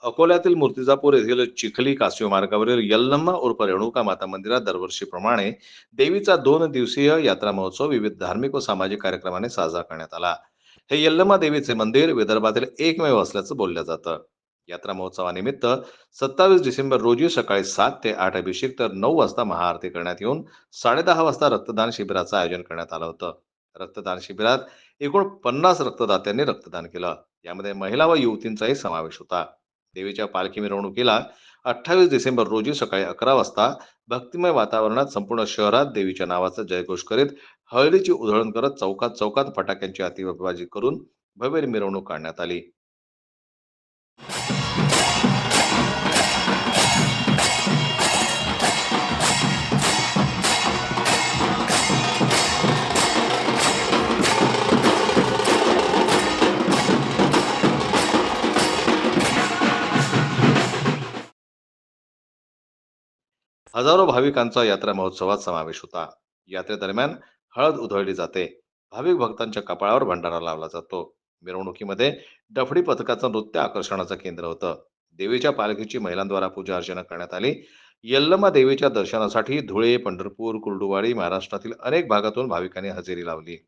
अकोल्यातील मूर्तिजापूर येथील चिखली कासवी मार्गावरील यल्लम्मा उर्फ रेणुका माता मंदिरात दरवर्षीप्रमाणे देवीचा 2 दिवसीय यात्रा महोत्सव विविध धार्मिक व सामाजिक कार्यक्रमाने साजरा करण्यात आला. हे यल्लम्मा देवीचे मंदिर विदर्भातील एकमेव असल्याचं बोललं जातं. यात्रा महोत्सवानिमित्त 27 डिसेंबर रोजी सकाळी 7 ते 8 अभिषेक तर 9 वाजता महाआरती करण्यात येऊन 10:30 वाजता रक्तदान शिबिराचं आयोजन करण्यात आलं होतं. रक्तदान शिबिरात एकूण 50 रक्तदात्यांनी रक्तदान केलं. यामध्ये महिला व युवतींचाही समावेश होता. देवीच्या पालखी मिरवणुकीला 28 डिसेंबर रोजी सकाळी 11 वाजता भक्तिमय वातावरणात संपूर्ण शहरात देवीच्या नावाचा जयघोष करीत हळदीची उधळण करत चौकात चौकात फटाक्यांची आतिषबाजी करून भव्य मिरवणूक काढण्यात आली. हजारो भाविकांचा यात्रा महोत्सवात समावेश होता. यात्रेदरम्यान हळद उधळली जाते. भाविक भक्तांच्या कपाळावर भंडारा लावला जातो. मिरवणुकीमध्ये डफडी पथकाचं नृत्य आकर्षणाचं केंद्र होतं. देवीच्या पालखीची महिलांद्वारा पूजा अर्चना करण्यात आली. यल्लमा देवीच्या दर्शनासाठी धुळे, पंढरपूर, कुर्डुवाडी, महाराष्ट्रातील अनेक भागातून भाविकांनी हजेरी लावली.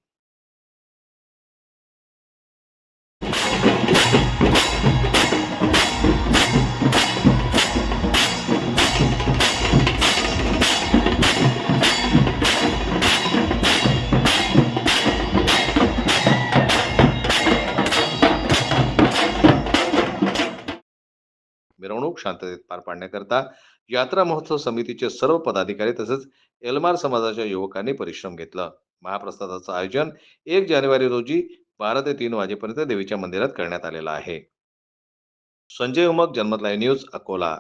मिरवणूक शांततेत पार पाडण्याकरता यात्रा महोत्सव समितीचे सर्व पदाधिकारी तसेच एल्मार समाजाच्या युवकांनी परिश्रम घेतला. महाप्रसादाचं आयोजन 1 जानेवारी रोजी 12 ते 3 वाजेपर्यंत देवीच्या मंदिरात करण्यात आलेलं आहे. संजय उमक, जनमत लाईव्ह न्यूज, अकोला.